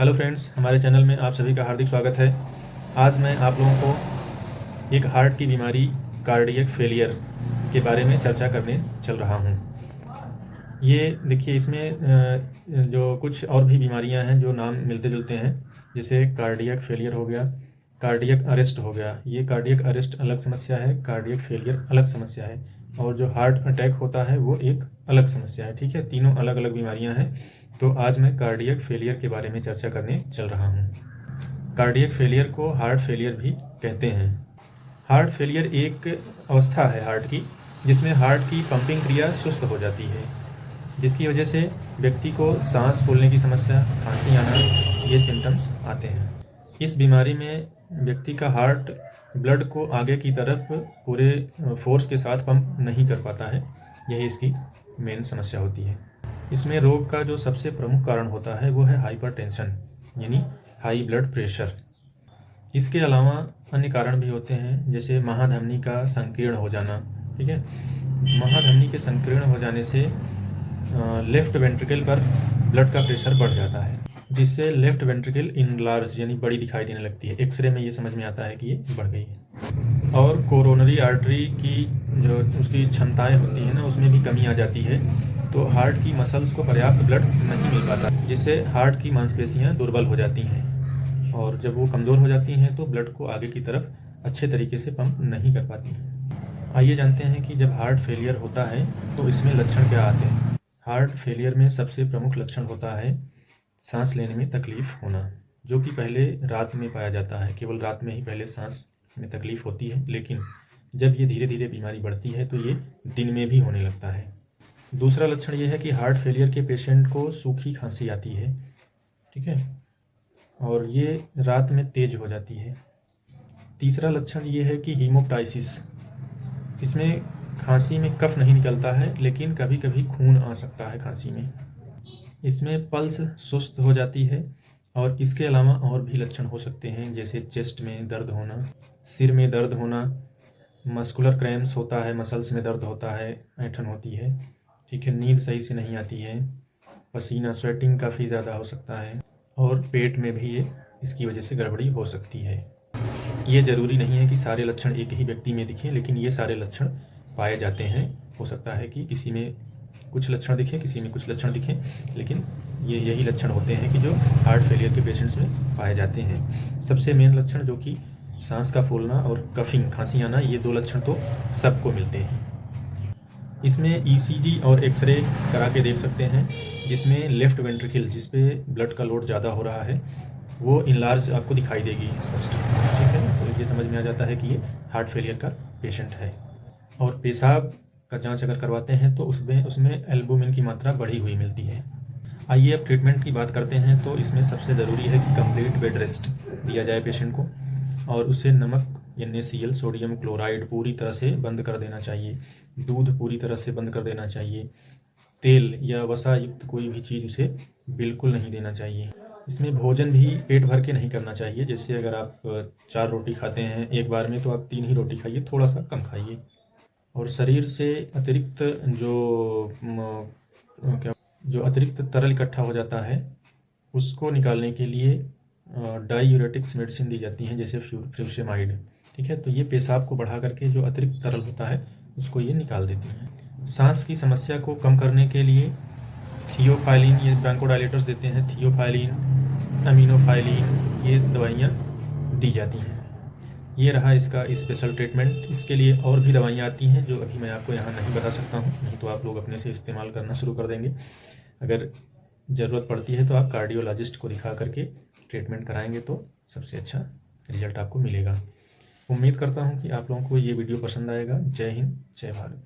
Hello friends, हमारे channel में आप सभी का हार्दिक स्वागत है। आज मैं आप लोगों को एक हार्ट की बीमारी कार्डियक फेलियर के बारे में चर्चा करने चल रहा हूँ। ये देखिए, इसमें जो कुछ और भी बीमारियां हैं जो नाम मिलते जुलते हैं, जैसे कार्डियक फेलियर हो गया, कार्डियक अरेस्ट हो गया। ये कार्डियक अरेस्ट अलग समस्या है, कार्डियक फेलियर अलग समस्या है, और जो हार्ट अटैक होता है वो एक अलग समस्या है। ठीक है, तीनों अलग अलग बीमारियां हैं। तो आज मैं कार्डियक फेलियर के बारे में चर्चा करने चल रहा हूँ। कार्डियक फेलियर को हार्ट फेलियर भी कहते हैं। हार्ट फेलियर एक अवस्था है हार्ट की, जिसमें हार्ट की पंपिंग क्रिया सुस्त हो जाती है, जिसकी वजह से व्यक्ति को सांस फूलने की समस्या, खांसी आना, ये सिम्टम्स आते हैं। इस बीमारी में व्यक्ति का हार्ट ब्लड को आगे की तरफ पूरे फोर्स के साथ पंप नहीं कर पाता है। यही इसकी मेन समस्या होती है। इसमें रोग का जो सबसे प्रमुख कारण होता है वो है हाइपरटेंशन, यानी हाई ब्लड प्रेशर। इसके अलावा अन्य कारण भी होते हैं, जैसे महाधमनी का संकीर्ण हो जाना। ठीक है, महाधमनी के संकीर्ण हो जाने से लेफ्ट वेंट्रिकल पर ब्लड का प्रेशर बढ़ जाता है, जिससे लेफ्ट वेंट्रिकल इनलार्ज यानी बड़ी दिखाई देने लगती है। एक्सरे में ये समझ में आता है कि ये बढ़ गई है। और कोरोनरी आर्टरी की जो उसकी क्षमताएं होती हैं ना, उसमें भी कमी आ जाती है। तो हार्ट की मसल्स को पर्याप्त ब्लड नहीं मिल पाता, जिससे हार्ट की मांसपेशियां दुर्बल हो जाती हैं, और जब वो कमज़ोर हो जाती हैं तो ब्लड को आगे की तरफ अच्छे तरीके से पंप नहीं कर पाती हैं। आइए जानते हैं कि जब हार्ट फेलियर होता है तो इसमें लक्षण क्या आते हैं। हार्ट फेलियर में सबसे प्रमुख लक्षण होता है सांस लेने में तकलीफ होना, जो कि पहले रात में पाया जाता है। केवल रात में ही पहले सांस में तकलीफ होती है, लेकिन जब ये धीरे धीरे बीमारी बढ़ती है तो ये दिन में भी होने लगता है। दूसरा लक्षण ये है कि हार्ट फेलियर के पेशेंट को सूखी खांसी आती है। ठीक है, और ये रात में तेज हो जाती है। तीसरा लक्षण ये है कि हीमोप्टाइसिस, इसमें खांसी में कफ नहीं निकलता है, लेकिन कभी कभी खून आ सकता है खांसी में। इसमें पल्स सुस्त हो जाती है, और इसके अलावा और भी लक्षण हो सकते हैं, जैसे चेस्ट में दर्द होना, सिर में दर्द होना, मस्कुलर क्रैम्प्स होता है, मसल्स में दर्द होता है, ऐंठन होती है। ठीक है, नींद सही से नहीं आती है, पसीना स्वेटिंग काफ़ी ज़्यादा हो सकता है, और पेट में भी ये इसकी वजह से गड़बड़ी हो सकती है। ये ज़रूरी नहीं है कि सारे लक्षण एक ही व्यक्ति में दिखें, लेकिन ये सारे लक्षण पाए जाते हैं। हो सकता है कि किसी में कुछ लक्षण दिखें, किसी में कुछ लक्षण दिखें, लेकिन ये यही लक्षण होते हैं कि जो हार्ट फेलियर के पेशेंट्स में पाए जाते हैं। सबसे मेन लक्षण जो कि सांस का फूलना और कफिंग, खांसी आना, ये दो लक्षण तो सबको मिलते हैं। इसमें ईसीजी और एक्सरे करा के देख सकते हैं, जिसमें लेफ्ट वेंट्रिकल, जिस पे ब्लड का लोड ज़्यादा हो रहा है, वो इनलार्ज आपको दिखाई देगी स्पष्ट। ठीक है, तो ये समझ में आ जाता है कि ये हार्ट फेलियर का पेशेंट है। और पेशाब का जांच अगर करवाते हैं तो उसमें एल्बुमिन की मात्रा बढ़ी हुई मिलती है। आइए अब ट्रीटमेंट की बात करते हैं। तो इसमें सबसे ज़रूरी है कि कंप्लीट बेड रेस्ट दिया जाए पेशेंट को, और उसे नमक NaCl, सोडियम क्लोराइड पूरी तरह से बंद कर देना चाहिए। दूध पूरी तरह से बंद कर देना चाहिए। तेल या वसा युक्त कोई भी चीज़ उसे बिल्कुल नहीं देना चाहिए। इसमें भोजन भी पेट भर के नहीं करना चाहिए। जैसे अगर आप 4 रोटी खाते हैं एक बार में, तो आप 3 ही रोटी खाइए, थोड़ा सा कम खाइए। और शरीर से अतिरिक्त जो अतिरिक्त तरल इकट्ठा हो जाता है, उसको निकालने के लिए डायूरेटिक्स मेडिसिन दी जाती हैं, जैसे फ्यूसेमाइड। ठीक है, तो ये पेशाब को बढ़ा करके जो अतिरिक्त तरल होता है उसको ये निकाल देती हैं। सांस की समस्या को कम करने के लिए थियोफाइलिन, ये ब्रोंकोडायलेटर्स देते हैं, थियोफाइलिन, अमीनोफाइलिन, ये दवाइयाँ दी जाती हैं। ये रहा इसका स्पेशल ट्रीटमेंट। इसके लिए और भी दवाइयाँ आती हैं जो अभी मैं आपको यहाँ नहीं बता सकता हूँ, नहीं तो आप लोग अपने से इस्तेमाल करना शुरू कर देंगे। अगर ज़रूरत पड़ती है तो आप कार्डियोलॉजिस्ट को दिखा करके ट्रीटमेंट कराएंगे तो सबसे अच्छा रिजल्ट आपको मिलेगा। उम्मीद करता हूँ कि आप लोगों को ये वीडियो पसंद आएगा। जय हिंद, जय भारत।